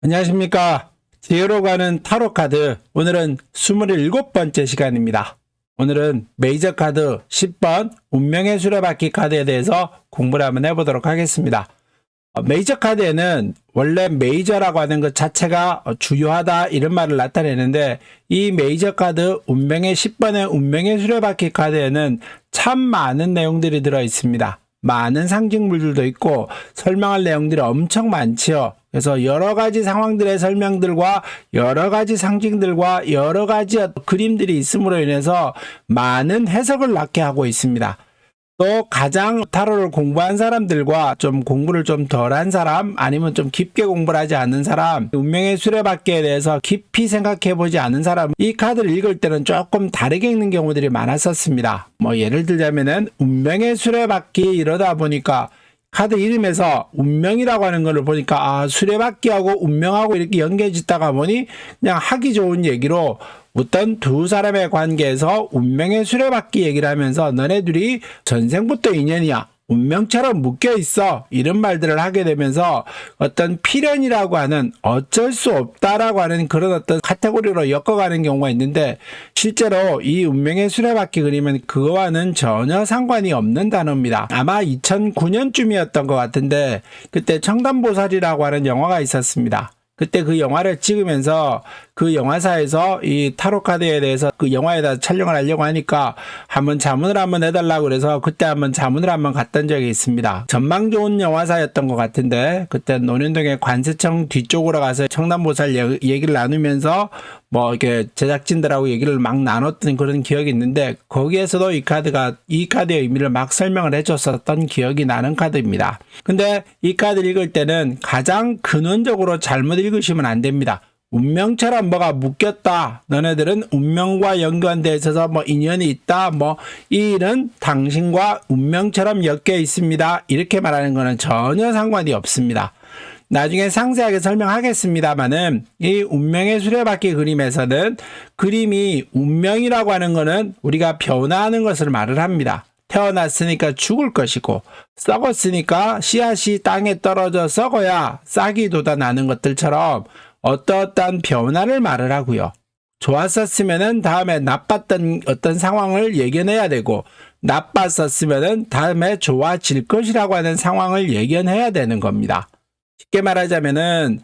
안녕하십니까. 지혜로 가는 타로 카드. 오늘은 27번째 시간입니다. 오늘은 메이저 카드 10번 운명의 수레바퀴 카드에 대해서 공부를 한번 해보도록 하겠습니다. 메이저 카드에는 원래 메이저라고 하는 것 자체가 주요하다 이런 말을 나타내는데, 이 메이저 카드 운명의 10번의 운명의 수레바퀴 카드에는 참 많은 내용들이 들어 있습니다. 많은 상징물들도 있고 설명할 내용들이 엄청 많지요. 그래서 여러 가지 상황들의 설명들과 여러 가지 상징들과 여러 가지 그림들이 있음으로 인해서 많은 해석을 낳게 하고 있습니다. 또 가장 타로를 공부한 사람들과 좀 공부를 좀 덜한 사람, 아니면 좀 깊게 공부를 하지 않는 사람, 운명의 수레바퀴에 대해서 깊이 생각해 보지 않은 사람, 이 카드를 읽을 때는 조금 다르게 읽는 경우들이 많았었습니다. 예를 들자면은 운명의 수레바퀴 이러다 보니까 카드 이름에서 운명이라고 하는 걸 보니까 수레바퀴하고 운명하고 이렇게 연결 짓다가 보니 그냥 하기 좋은 얘기로 어떤 두 사람의 관계에서 운명의 수레바퀴 얘기를 하면서 너네 둘이 전생부터 인연이야, 운명처럼 묶여 있어, 이런 말들을 하게 되면서 어떤 필연이라고 하는 어쩔 수 없다라고 하는 그런 어떤 카테고리로 엮어가는 경우가 있는데, 실제로 이 운명의 수레바퀴 그림은 그거와는 전혀 상관이 없는 단어입니다. 아마 2009년쯤이었던 것 같은데, 그때 청담보살이라고 하는 영화가 있었습니다. 그때 그 영화를 찍으면서 그 영화사에서 이 타로 카드에 대해서 그 영화에다 촬영을 하려고 하니까 한번 자문을 한번 해달라고 그래서 그때 한번 자문을 한번 갔던 적이 있습니다. 전망 좋은 영화사였던 것 같은데, 그때 논현동의 관세청 뒤쪽으로 가서 청담보살 얘기를 나누면서 이렇게 제작진들하고 얘기를 막 나눴던 그런 기억이 있는데, 거기에서도 이 카드의 의미를 막 설명을 해줬었던 기억이 나는 카드입니다. 근데 이 카드를 읽을 때는 가장 근원적으로 잘못 읽으시면 안 됩니다. 운명처럼 뭐가 묶였다, 너네들은 운명과 연관되어 있어서 인연이 있다, 이 일은 당신과 운명처럼 엮여 있습니다, 이렇게 말하는 것은 전혀 상관이 없습니다. 나중에 상세하게 설명하겠습니다만은, 이 운명의 수레바퀴 그림에서는 그림이 운명이라고 하는 것은 우리가 변화하는 것을 말을 합니다. 태어났으니까 죽을 것이고, 썩었으니까 씨앗이 땅에 떨어져 썩어야 싹이 돋아나는 것들처럼 어떠한 변화를 말을 하고요. 좋았었으면은 다음에 나빴던 어떤 상황을 예견해야 되고, 나빴었으면은 다음에 좋아질 것이라고 하는 상황을 예견해야 되는 겁니다. 쉽게 말하자면은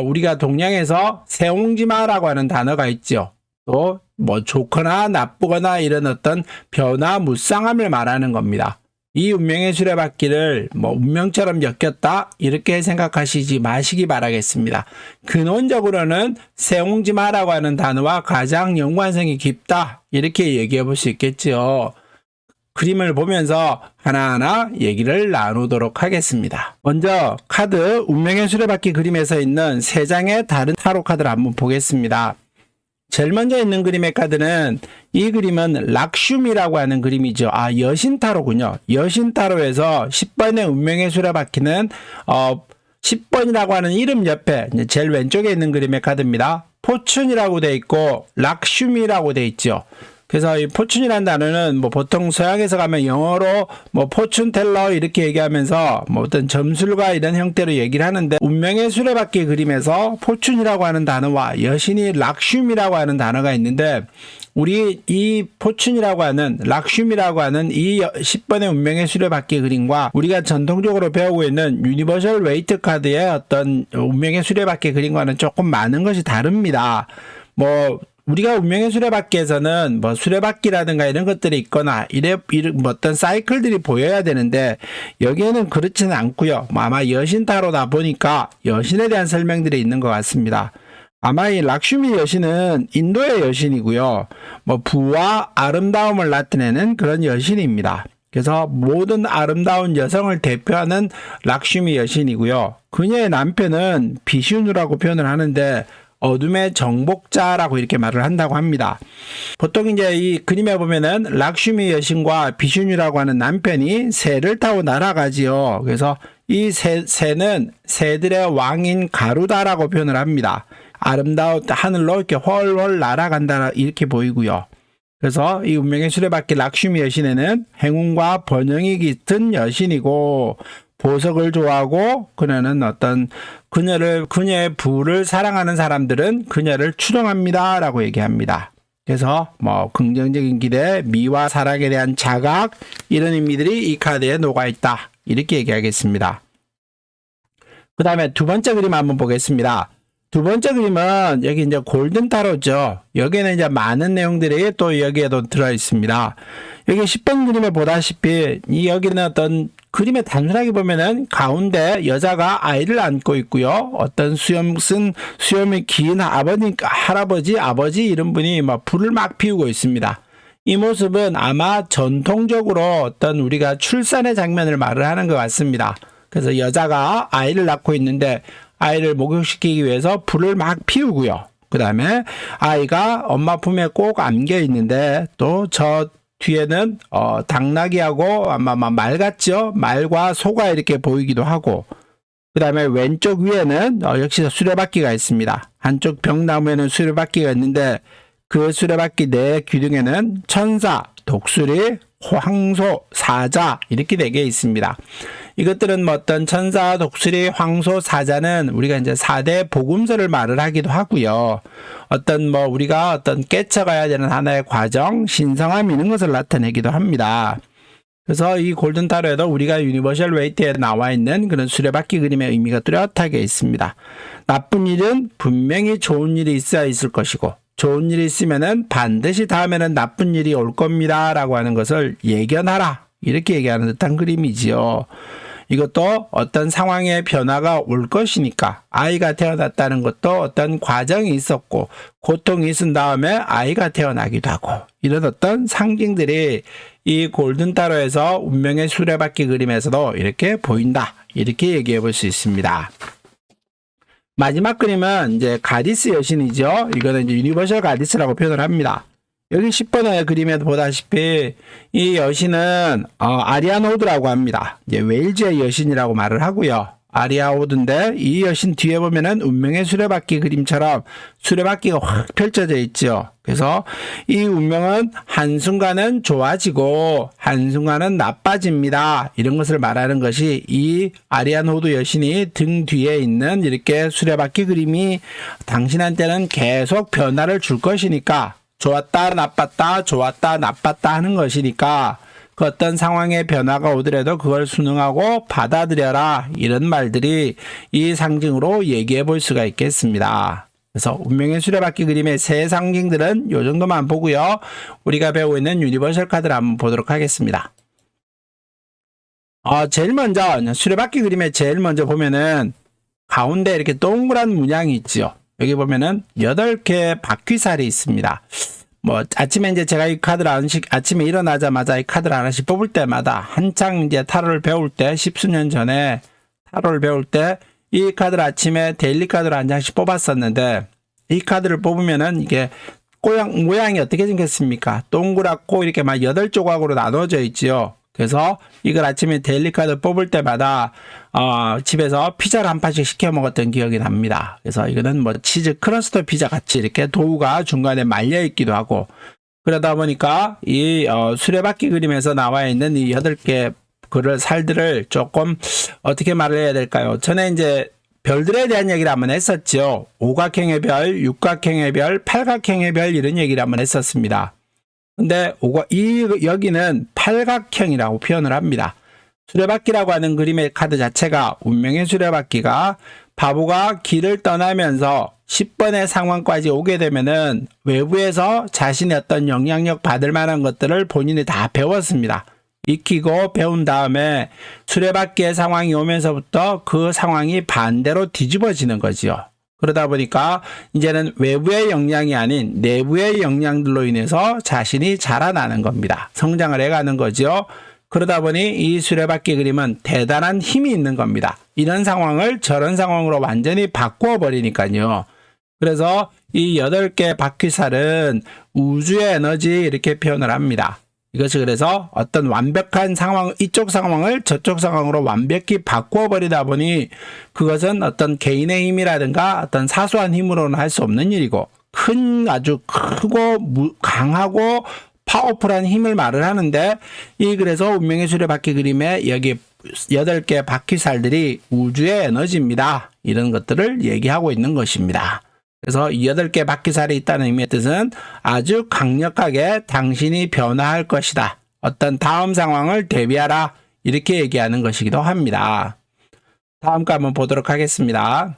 우리가 동양에서 세옹지마라고 하는 단어가 있죠. 또 좋거나 나쁘거나 이런 어떤 변화 무쌍함을 말하는 겁니다. 이 운명의 수레바퀴를 운명처럼 엮였다 이렇게 생각하시지 마시기 바라겠습니다. 근원적으로는 세옹지마라고 하는 단어와 가장 연관성이 깊다 이렇게 얘기해 볼 수 있겠죠. 그림을 보면서 하나하나 얘기를 나누도록 하겠습니다. 먼저 카드 운명의 수레바퀴 그림에서 있는 세 장의 다른 타로 카드를 한번 보겠습니다. 제일 먼저 있는 그림의 카드는, 이 그림은 락슈미라고 하는 그림이죠. 여신타로군요. 여신타로에서 10번의 운명의 수레바퀴는 10번이라고 하는 이름 옆에 제일 왼쪽에 있는 그림의 카드입니다. 포춘이라고 돼 있고 락슈미라고 돼 있죠. 그래서 이 포춘이라는 단어는 보통 서양에서 가면 영어로 포춘 텔러 이렇게 얘기하면서 어떤 점술가 이런 형태로 얘기를 하는데, 운명의 수레바퀴 그림에서 포춘이라고 하는 단어와 여신이 락슈미라고 하는 단어가 있는데, 우리 이 포춘이라고 하는 락슈미라고 하는 이 10번의 운명의 수레바퀴 그림과 우리가 전통적으로 배우고 있는 유니버셜 웨이트 카드의 어떤 운명의 수레바퀴 그림과는 조금 많은 것이 다릅니다. 우리가 운명의 수레바퀴에서는 수레바퀴라든가 이런 것들이 있거나 어떤 사이클들이 보여야 되는데, 여기에는 그렇지는 않고요. 아마 여신타로다 보니까 여신에 대한 설명들이 있는 것 같습니다. 아마 이 락슈미 여신은 인도의 여신이고요. 부와 아름다움을 나타내는 그런 여신입니다. 그래서 모든 아름다운 여성을 대표하는 락슈미 여신이고요. 그녀의 남편은 비슈누라고 표현을 하는데, 어둠의 정복자라고 이렇게 말을 한다고 합니다. 보통 이제 이 그림에 보면은 락슈미 여신과 비슈누라고 하는 남편이 새를 타고 날아가지요. 그래서 이 새는 새들의 왕인 가루다라고 표현을 합니다. 아름다운 하늘로 이렇게 훨훨 날아간다 이렇게 보이고요. 그래서 이 운명의 수레바퀴 락슈미 여신에는 행운과 번영이 깃든 여신이고, 보석을 좋아하고 그녀는 그녀의 부를 사랑하는 사람들은 그녀를 추종합니다 라고 얘기합니다. 그래서 뭐 긍정적인 기대, 미와 사랑에 대한 자각, 이런 의미들이 이 카드에 녹아있다, 이렇게 얘기하겠습니다. 그 다음에 두 번째 그림 한번 보겠습니다. 두 번째 그림은 여기 이제 골든 타로죠. 여기에는 이제 많은 내용들이 또 여기에도 들어 있습니다. 여기 10번 그림에 보다시피 여기는 어떤 그림에 단순하게 보면은 가운데 여자가 아이를 안고 있고요. 어떤 수염이 긴 할아버지, 아버지 이런 분이 막 불을 막 피우고 있습니다. 이 모습은 아마 전통적으로 어떤 우리가 출산의 장면을 말을 하는 것 같습니다. 그래서 여자가 아이를 낳고 있는데 아이를 목욕시키기 위해서 불을 막 피우고요. 그 다음에 아이가 엄마 품에 꼭 안겨 있는데 또 저 뒤에는 당나귀하고 아마 말 같죠? 말과 소가 이렇게 보이기도 하고, 그 다음에 왼쪽 위에는 역시 수레바퀴가 있습니다. 한쪽 벽나무에는 수레바퀴가 있는데 그 수레바퀴 내 귀등에는 천사, 독수리, 황소, 사자 이렇게 4개 있습니다. 이것들은 뭐 어떤 천사, 독수리, 황소, 사자는 우리가 이제 4대 복음서를 말을 하기도 하고요. 우리가 깨쳐가야 되는 하나의 과정, 신성함 이런 것을 나타내기도 합니다. 그래서 이 골든 타로에도 우리가 유니버셜 웨이트에 나와 있는 그런 수레바퀴 그림의 의미가 뚜렷하게 있습니다. 나쁜 일은 분명히 좋은 일이 있어야 있을 것이고, 좋은 일이 있으면은 반드시 다음에는 나쁜 일이 올 겁니다 라고 하는 것을 예견하라, 이렇게 얘기하는 듯한 그림이지요. 이것도 어떤 상황의 변화가 올 것이니까, 아이가 태어났다는 것도 어떤 과정이 있었고 고통이 있은 다음에 아이가 태어나기도 하고, 이런 어떤 상징들이 이 골든 타로에서 운명의 수레바퀴 그림에서도 이렇게 보인다, 이렇게 얘기해 볼 수 있습니다. 마지막 그림은 이제 가디스 여신이죠. 이거는 이제 유니버셜 가디스라고 표현을 합니다. 여기 10번의 그림에도 보다시피 이 여신은 아리아노드라고 합니다. 이제 웨일즈의 여신이라고 말을 하고요. 아리아노드인데 이 여신 뒤에 보면은 운명의 수레바퀴 그림처럼 수레바퀴가 확 펼쳐져 있죠. 그래서 이 운명은 한순간은 좋아지고 한순간은 나빠집니다, 이런 것을 말하는 것이 이 아리아노드 여신이 등 뒤에 있는 이렇게 수레바퀴 그림이 당신한테는 계속 변화를 줄 것이니까, 좋았다 나빴다 좋았다 나빴다 하는 것이니까 그 어떤 상황의 변화가 오더라도 그걸 순응하고 받아들여라, 이런 말들이 이 상징으로 얘기해 볼 수가 있겠습니다. 그래서 운명의 수레바퀴 그림의 세 상징들은 이 정도만 보고요. 우리가 배우고 있는 유니버셜 카드를 한번 보도록 하겠습니다. 제일 먼저 수레바퀴 그림에 제일 먼저 보면은 가운데 이렇게 동그란 문양이 있죠. 여기 보면은 8개의 바퀴살이 있습니다. 아침에 이제 제가 이 카드를 아침에 일어나자마자 이 카드를 하나씩 뽑을 때마다 한창 이제 타로를 배울 때, 10수년 전에 타로를 배울 때 이 카드를 아침에 데일리 카드로 한 장씩 뽑았었는데, 이 카드를 뽑으면은 이게 모양이 어떻게 생겼습니까? 동그랗고 이렇게 막 8조각으로 나눠져 있지요. 그래서 이걸 아침에 데일리 카드 뽑을 때마다 집에서 피자를 한 판씩 시켜 먹었던 기억이 납니다. 그래서 이거는 치즈 크러스터 피자 같이 이렇게 도우가 중간에 말려 있기도 하고, 그러다 보니까 이 수레바퀴 그림에서 나와 있는 이 8개 살들을 조금 어떻게 말을 해야 될까요? 전에 이제 별들에 대한 얘기를 한번 했었죠. 오각형의 별, 육각형의 별, 팔각형의 별, 이런 얘기를 한번 했었습니다. 근데 여기는 팔각형이라고 표현을 합니다. 수레바퀴라고 하는 그림의 카드 자체가, 운명의 수레바퀴가 바보가 길을 떠나면서 10번의 상황까지 오게 되면은 외부에서 자신의 어떤 영향력 받을 만한 것들을 본인이 다 배웠습니다. 익히고 배운 다음에 수레바퀴의 상황이 오면서부터 그 상황이 반대로 뒤집어지는 거지요. 그러다 보니까 이제는 외부의 영향이 아닌 내부의 영향들로 인해서 자신이 자라나는 겁니다. 성장을 해가는 거죠. 그러다 보니 이 수레바퀴 그림은 대단한 힘이 있는 겁니다. 이런 상황을 저런 상황으로 완전히 바꾸어 버리니까요. 그래서 이 8개 바퀴살은 우주의 에너지, 이렇게 표현을 합니다. 이것이 그래서 어떤 완벽한 상황, 이쪽 상황을 저쪽 상황으로 완벽히 바꾸어 버리다 보니 그것은 어떤 개인의 힘이라든가 어떤 사소한 힘으로는 할 수 없는 일이고, 아주 크고 강하고 파워풀한 힘을 말을 하는데, 그래서 운명의 수레바퀴 그림에 여기 8개 바퀴살들이 우주의 에너지입니다. 이런 것들을 얘기하고 있는 것입니다. 그래서 이 8개 바퀴살이 있다는 의미의 뜻은 아주 강력하게 당신이 변화할 것이다. 어떤 다음 상황을 대비하라. 이렇게 얘기하는 것이기도 합니다. 다음 거 한번 보도록 하겠습니다.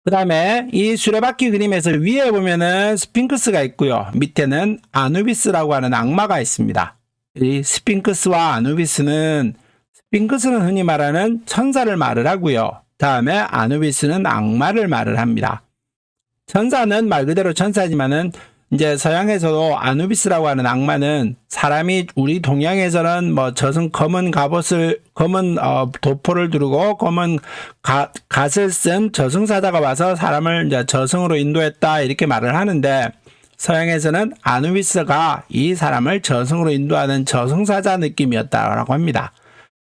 그 다음에 이 수레바퀴 그림에서 위에 보면은 스핑크스가 있고요. 밑에는 아누비스라고 하는 악마가 있습니다. 이 스핑크스와 아누비스는, 스핑크스는 흔히 말하는 천사를 말을 하고요. 다음에 아누비스는 악마를 말을 합니다. 천사는 말 그대로 천사지만은 이제 서양에서도 아누비스라고 하는 악마는 사람이, 우리 동양에서는 뭐 검은 갑옷을, 검은 도포를 두르고 검은 갓을 쓴 저승사자가 와서 사람을 이제 저승으로 인도했다 이렇게 말을 하는데, 서양에서는 아누비스가 이 사람을 저승으로 인도하는 저승사자 느낌이었다라고 합니다.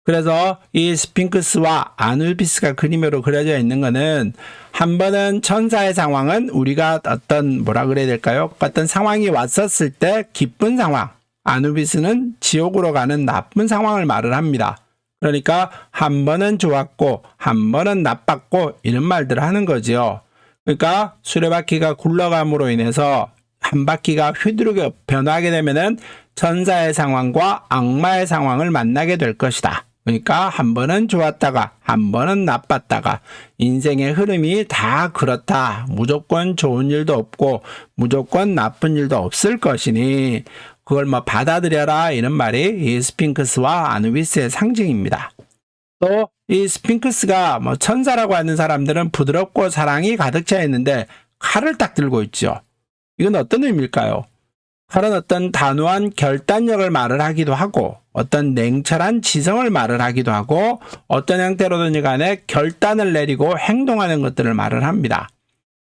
그래서 이 스핑크스와 아누비스가 그림으로 그려져 있는 것은, 한 번은 천사의 상황은 우리가 어떤 뭐라 그래야 될까요? 어떤 상황이 왔었을 때 기쁜 상황, 아누비스는 지옥으로 가는 나쁜 상황을 말을 합니다. 그러니까 한 번은 좋았고 한 번은 나빴고 이런 말들을 하는 거지요. 그러니까 수레바퀴가 굴러감으로 인해서 한 바퀴가 휘두르게 변화하게 되면은 천사의 상황과 악마의 상황을 만나게 될 것이다. 그러니까 한 번은 좋았다가 한 번은 나빴다가 인생의 흐름이 다 그렇다. 무조건 좋은 일도 없고 무조건 나쁜 일도 없을 것이니 그걸 뭐 받아들여라, 이런 말이 이 스핑크스와 아누비스의 상징입니다. 또 이 스핑크스가 뭐 천사라고 하는 사람들은 부드럽고 사랑이 가득 차 있는데 칼을 딱 들고 있죠. 이건 어떤 의미일까요? 칼은 어떤 단호한 결단력을 말을 하기도 하고 어떤 냉철한 지성을 말을 하기도 하고 어떤 형태로든지 간에 결단을 내리고 행동하는 것들을 말을 합니다.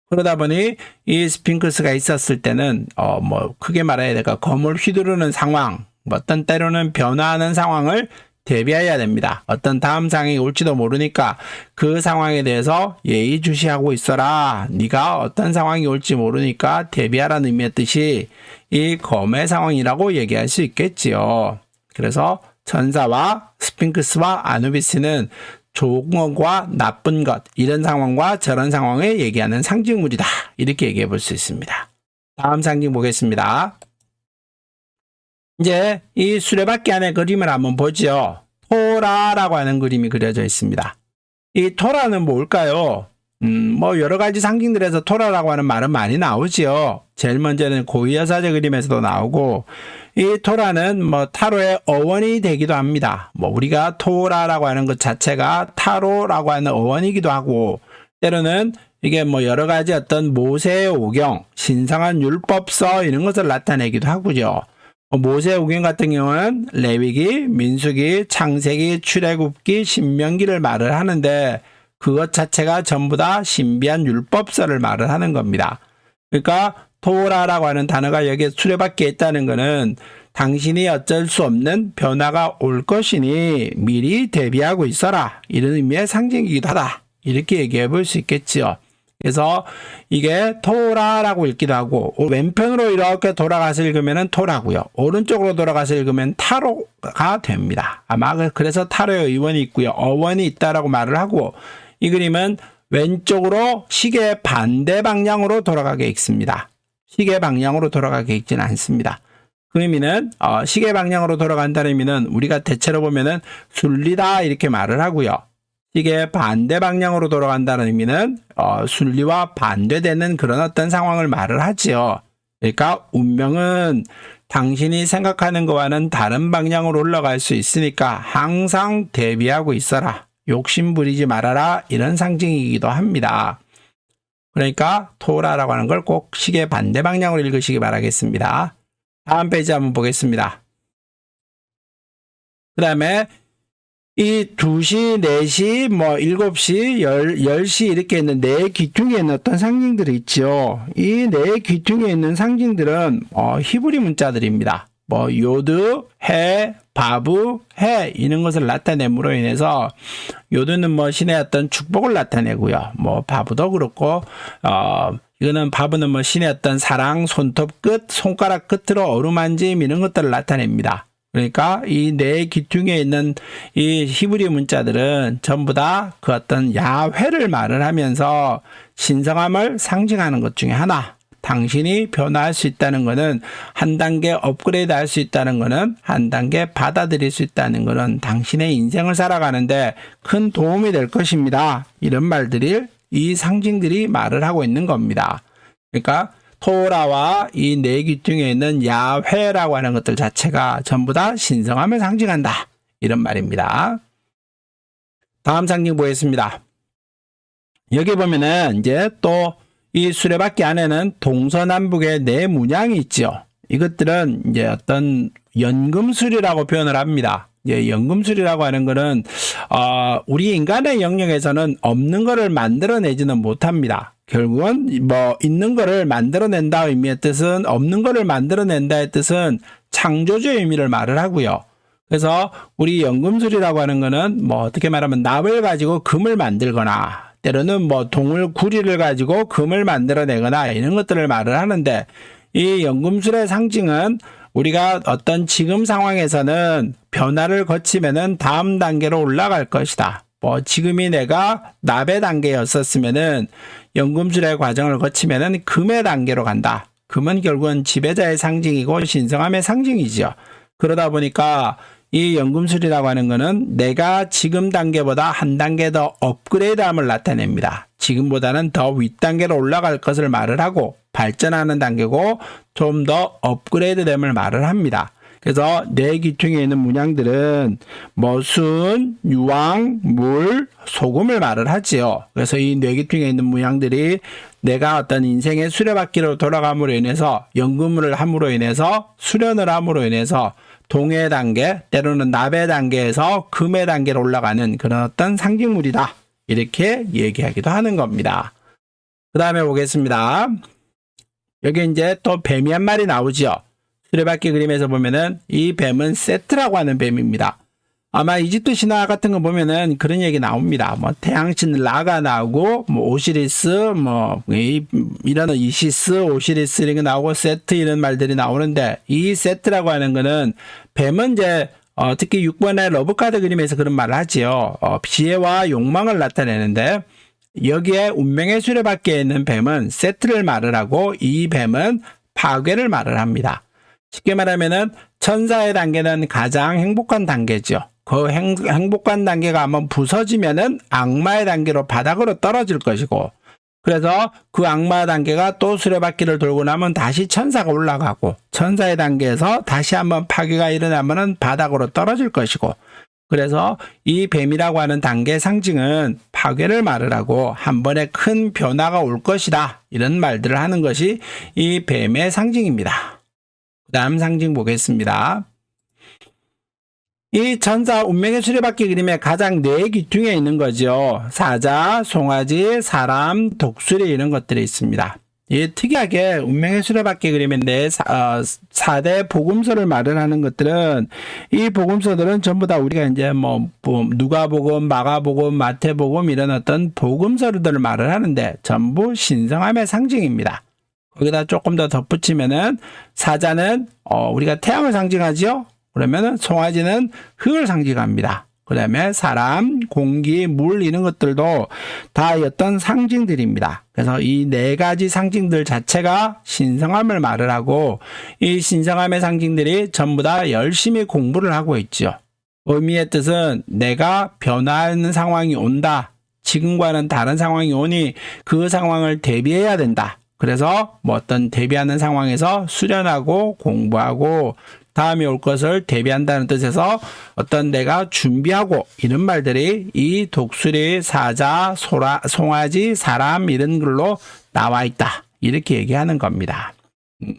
그러다 보니 이 스핑크스가 있었을 때는 뭐 크게 말해야 될까, 검을 휘두르는 상황, 어떤 때로는 변화하는 상황을 대비해야 됩니다. 어떤 다음 상황이 올지도 모르니까 그 상황에 대해서 예의주시하고 있어라. 네가 어떤 상황이 올지 모르니까 대비하라는 의미의 뜻이 이 검의 상황이라고 얘기할 수 있겠지요. 그래서 천사와 스핑크스와 아누비스는 좋은 것과 나쁜 것, 이런 상황과 저런 상황을 얘기하는 상징물이다. 이렇게 얘기해 볼 수 있습니다. 다음 상징 보겠습니다. 이제 이 수레바퀴 안의 그림을 한번 보죠. 토라라고 하는 그림이 그려져 있습니다. 이 토라는 뭘까요? 뭐 여러 가지 상징들에서 토라라고 하는 말은 많이 나오지요. 제일 먼저는 고위여사제 그림에서도 나오고, 이 토라는 뭐 타로의 어원이 되기도 합니다. 뭐 우리가 토라라고 하는 것 자체가 타로라고 하는 어원이기도 하고, 때로는 이게 뭐 여러 가지 어떤 모세의 오경, 신성한 율법서 이런 것을 나타내기도 하고요. 모세의 오경 같은 경우는 레위기, 민수기, 창세기, 출애굽기, 신명기를 말을 하는데 그것 자체가 전부 다 신비한 율법서를 말을 하는 겁니다. 그러니까 토라라고 하는 단어가 여기에 수레바퀴에 있다는 것은 당신이 어쩔 수 없는 변화가 올 것이니 미리 대비하고 있어라, 이런 의미의 상징이기도 하다. 이렇게 얘기해 볼 수 있겠지요. 그래서 이게 토라라고 읽기도 하고, 왼편으로 이렇게 돌아가서 읽으면 토라고요. 오른쪽으로 돌아가서 읽으면 타로가 됩니다. 아마 그래서 타로의 의원이 있고요. 어원이 있다라고 말을 하고, 이 그림은 왼쪽으로 시계 반대 방향으로 돌아가게 읽습니다. 시계 방향으로 돌아가게 읽지는 않습니다. 그 의미는 시계 방향으로 돌아간다는 의미는 우리가 대체로 보면은 순리다 이렇게 말을 하고요. 시계 반대 방향으로 돌아간다는 의미는 순리와 반대되는 그런 어떤 상황을 말을 하지요. 그러니까 운명은 당신이 생각하는 것과는 다른 방향으로 올라갈 수 있으니까 항상 대비하고 있어라. 욕심 부리지 말아라. 이런 상징이기도 합니다. 그러니까 토라라고 하는 걸 꼭 시계 반대 방향으로 읽으시기 바라겠습니다. 다음 페이지 한번 보겠습니다. 그 다음에 이 2시, 4시, 뭐 7시, 10시 이렇게 있는 네 귀퉁이에 있는 어떤 상징들이 있죠. 이 네 귀퉁이에 있는 상징들은 히브리 문자들입니다. 뭐 요드, 해, 바브, 해 이런 것을 나타냄으로 인해서 요드는 뭐 신의 어떤 축복을 나타내고요. 뭐 바브도 그렇고 이거는 바브는 뭐 신의 어떤 사랑, 손톱 끝, 손가락 끝으로 어루만짐 이런 것들을 나타냅니다. 그러니까 이 네 기둥에 있는 이 히브리 문자들은 전부 다 그 어떤 야훼를 말을 하면서 신성함을 상징하는 것 중에 하나. 당신이 변화할 수 있다는 것은, 한 단계 업그레이드 할 수 있다는 것은, 한 단계 받아들일 수 있다는 것은 당신의 인생을 살아가는데 큰 도움이 될 것입니다. 이런 말들이, 이 상징들이 말을 하고 있는 겁니다. 그러니까 토라와 이 네 기둥에 있는 야훼라고 하는 것들 자체가 전부 다 신성함을 상징한다. 이런 말입니다. 다음 상징 보겠습니다. 여기 보면은 이제 또 이 수레바퀴 안에는 동서남북의 네 문양이 있죠. 이것들은 이제 어떤 연금술이라고 표현을 합니다. 연금술이라고 하는 것은 우리 인간의 영역에서는 없는 것을 만들어내지는 못합니다. 결국은 뭐 있는 것을 만들어낸다 의미의 뜻은, 없는 것을 만들어낸다의 뜻은 창조주의 의미를 말을 하고요. 그래서 우리 연금술이라고 하는 것은 뭐 어떻게 말하면 납을 가지고 금을 만들거나, 때로는 뭐 동을 구리를 가지고 금을 만들어내거나 이런 것들을 말을 하는데, 이 연금술의 상징은 우리가 어떤 지금 상황에서는 변화를 거치면은 다음 단계로 올라갈 것이다. 뭐 지금이 내가 납의 단계였었으면은 연금술의 과정을 거치면은 금의 단계로 간다. 금은 결국은 지배자의 상징이고 신성함의 상징이죠. 그러다 보니까 이 연금술이라고 하는 것은 내가 지금 단계보다 한 단계 더 업그레이드함을 나타냅니다. 지금보다는 더 윗단계로 올라갈 것을 말을 하고, 발전하는 단계고 좀 더 업그레이드됨을 말을 합니다. 그래서 네 기둥에 있는 문양들은 뭐 순, 유황, 물, 소금을 말을 하지요. 그래서 이 네 기둥에 있는 문양들이 내가 어떤 인생의 수레바퀴로 돌아감으로 인해서, 연금을 함으로 인해서, 수련을 함으로 인해서 동의 단계, 때로는 납의 단계에서 금의 단계로 올라가는 그런 어떤 상징물이다. 이렇게 얘기하기도 하는 겁니다. 그 다음에 보겠습니다. 여기 이제 또 뱀이 한 마리 나오죠. 수레바퀴 그림에서 보면은 이 뱀은 세트라고 하는 뱀입니다. 아마 이집트 신화 같은 거 보면은 그런 얘기 나옵니다. 뭐 태양신 라가 나오고, 뭐 오시리스, 뭐 이런 이시스, 오시리스 이런 거 나오고, 세트 이런 말들이 나오는데, 이 세트라고 하는 거는 뱀은 이제 특히 6번의 러브카드 그림에서 그런 말을 하지요. 지혜와 욕망을 나타내는데, 여기에 운명의 수레바퀴에 있는 뱀은 세트를 말을 하고, 이 뱀은 파괴를 말을 합니다. 쉽게 말하면은 천사의 단계는 가장 행복한 단계죠. 그 행복한 단계가 한번 부서지면은 악마의 단계로 바닥으로 떨어질 것이고, 그래서 그 악마 단계가 또 수레바퀴를 돌고 나면 다시 천사가 올라가고, 천사의 단계에서 다시 한번 파괴가 일어나면은 바닥으로 떨어질 것이고, 그래서 이 뱀이라고 하는 단계의 상징은 파괴를 말을 하고 한 번에 큰 변화가 올 것이다. 이런 말들을 하는 것이 이 뱀의 상징입니다. 그 다음 상징 보겠습니다. 이 천사 운명의 수레바퀴 그림의 가장 네 기둥에 있는 거죠. 사자, 송아지, 사람, 독수리 이런 것들이 있습니다. 이 특이하게 운명의 수레바퀴 그림인데 4대 복음서를 말을 하는 것들은, 이 복음서들은 전부 다 우리가 이제 뭐 누가복음, 마가복음, 마태복음 이런 어떤 복음서들을 말을 하는데 전부 신성함의 상징입니다. 거기다 조금 더 덧붙이면은 사자는 우리가 태양을 상징하죠. 그러면은 송아지는 흙을 상징합니다. 그 다음에 사람, 공기, 물 이런 것들도 다 어떤 상징들입니다. 그래서 이 네 가지 상징들 자체가 신성함을 말을 하고, 이 신성함의 상징들이 전부 다 열심히 공부를 하고 있죠. 의미의 뜻은 내가 변화하는 상황이 온다. 지금과는 다른 상황이 오니 그 상황을 대비해야 된다. 그래서 뭐 어떤 대비하는 상황에서 수련하고 공부하고 다음에 올 것을 대비한다는 뜻에서 어떤 내가 준비하고 이런 말들이 이 독수리, 사자, 송아지, 사람 이런 걸로 나와 있다. 이렇게 얘기하는 겁니다.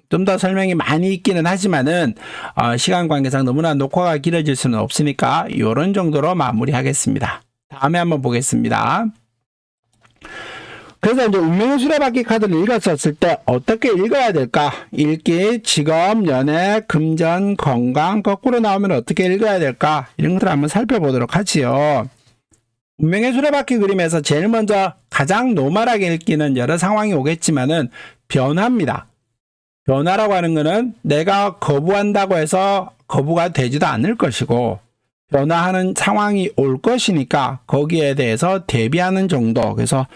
좀 더 설명이 많이 있기는 하지만은 시간 관계상 너무나 녹화가 길어질 수는 없으니까 이런 정도로 마무리하겠습니다. 다음에 한번 보겠습니다. 그래서 이제 운명의 수레바퀴 카드를 읽었었을 때 어떻게 읽어야 될까? 읽기, 직업, 연애, 금전, 건강, 거꾸로 나오면 어떻게 읽어야 될까? 이런 것들을 한번 살펴보도록 하지요. 운명의 수레바퀴 그림에서 제일 먼저 가장 노멀하게 읽기는 여러 상황이 오겠지만은 변화입니다. 변화라고 하는 것은 내가 거부한다고 해서 거부가 되지도 않을 것이고 변화하는 상황이 올 것이니까 거기에 대해서 대비하는 정도. 그래서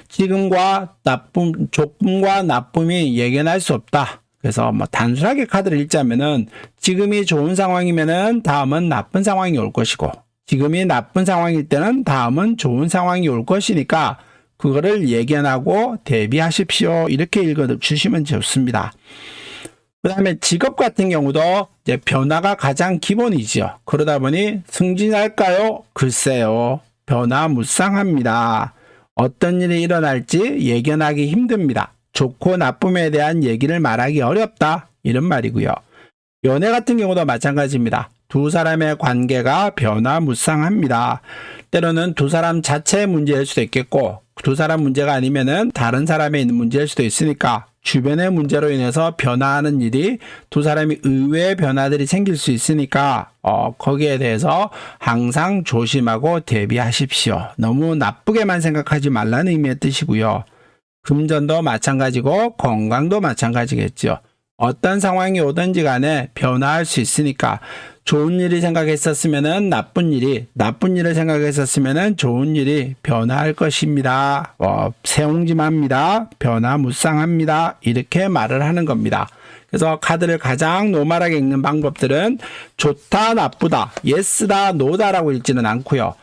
지금과 나쁨, 조금과 나쁨이 예견할 수 없다. 그래서 뭐 단순하게 카드를 읽자면은 지금이 좋은 상황이면은 다음은 나쁜 상황이 올 것이고 지금이 나쁜 상황일 때는 다음은 좋은 상황이 올 것이니까 그거를 예견하고 대비하십시오. 이렇게 읽어주시면 좋습니다. 그 다음에 직업 같은 경우도 이제 변화가 가장 기본이죠. 그러다 보니 승진할까요? 글쎄요. 변화무쌍합니다. 어떤 일이 일어날지 예견하기 힘듭니다. 좋고 나쁨에 대한 얘기를 말하기 어렵다. 이런 말이고요. 연애 같은 경우도 마찬가지입니다. 두 사람의 관계가 변화무쌍합니다. 때로는 두 사람 자체의 문제일 수도 있겠고 두 사람 문제가 아니면은 다른 사람에 있는 문제일 수도 있으니까 주변의 문제로 인해서 변화하는 일이 두 사람이 의외의 변화들이 생길 수 있으니까 거기에 대해서 항상 조심하고 대비하십시오. 너무 나쁘게만 생각하지 말라는 의미의 뜻이고요. 금전도 마찬가지고 건강도 마찬가지겠죠. 어떤 상황이 오든지 간에 변화할 수 있으니까 좋은 일이 생각했었으면은 나쁜 일을 생각했었으면은 좋은 일이 변화할 것입니다. 세옹지마입니다. 변화무쌍합니다. 이렇게 말을 하는 겁니다. 그래서 카드를 가장 노멀하게 읽는 방법들은 좋다, 나쁘다, 예스다, 노다라고 읽지는 않고요.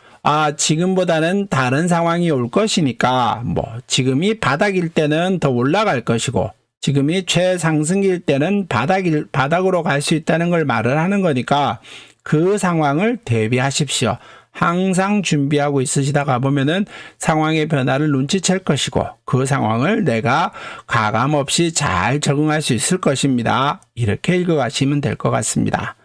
지금보다는 다른 상황이 올 것이니까 지금이 바닥일 때는 더 올라갈 것이고 지금이 최상승기일 때는 바닥으로 갈 수 있다는 걸 말을 하는 거니까 그 상황을 대비하십시오. 항상 준비하고 있으시다가 보면은 상황의 변화를 눈치챌 것이고 그 상황을 내가 가감없이 잘 적응할 수 있을 것입니다. 이렇게 읽어가시면 될 것 같습니다.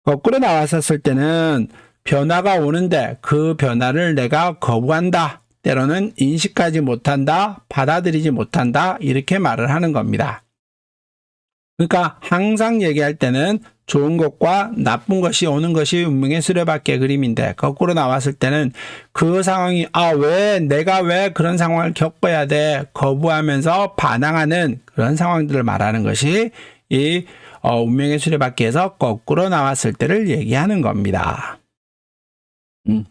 거꾸로 나왔었을 때는 변화가 오는데 그 변화를 내가 거부한다. 때로는 인식하지 못한다, 받아들이지 못한다 이렇게 말을 하는 겁니다. 그러니까 항상 얘기할 때는 좋은 것과 나쁜 것이 오는 것이 운명의 수레바퀴의 그림인데 거꾸로 나왔을 때는 그 상황이 내가 왜 그런 상황을 겪어야 돼 거부하면서 반항하는 그런 상황들을 말하는 것이 이 운명의 수레바퀴에서 거꾸로 나왔을 때를 얘기하는 겁니다.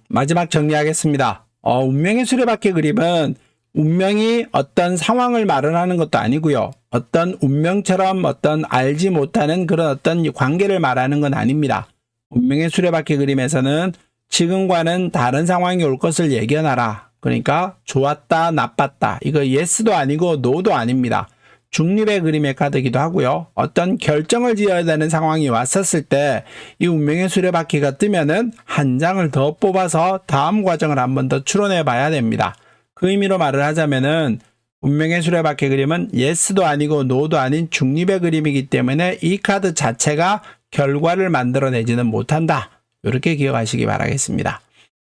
마지막 정리하겠습니다. 운명의 수레바퀴 그림은 운명이 어떤 상황을 말을 하는 것도 아니고요. 어떤 운명처럼 어떤 알지 못하는 그런 어떤 관계를 말하는 건 아닙니다. 운명의 수레바퀴 그림에서는 지금과는 다른 상황이 올 것을 예견하라. 그러니까 좋았다, 나빴다. 이거 예스도 아니고 노도 아닙니다. 중립의 그림의 카드이기도 하고요. 어떤 결정을 지어야 되는 상황이 왔었을 때 이 운명의 수레바퀴가 뜨면은 한 장을 더 뽑아서 다음 과정을 한 번 더 추론해 봐야 됩니다. 그 의미로 말을 하자면은 운명의 수레바퀴 그림은 예스도 아니고 노도 아닌 중립의 그림이기 때문에 이 카드 자체가 결과를 만들어내지는 못한다. 이렇게 기억하시기 바라겠습니다.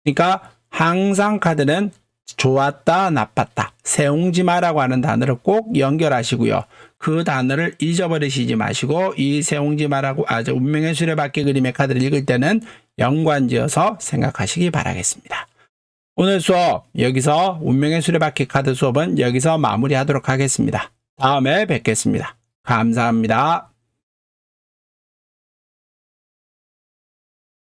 그러니까 항상 카드는 좋았다, 나빴다, 세옹지마라고 하는 단어를 꼭 연결하시고요. 그 단어를 잊어버리시지 마시고 이 세옹지마라고 운명의 수레바퀴 그림의 카드를 읽을 때는 연관지어서 생각하시기 바라겠습니다. 오늘 수업 여기서 운명의 수레바퀴 카드 수업은 여기서 마무리하도록 하겠습니다. 다음에 뵙겠습니다. 감사합니다.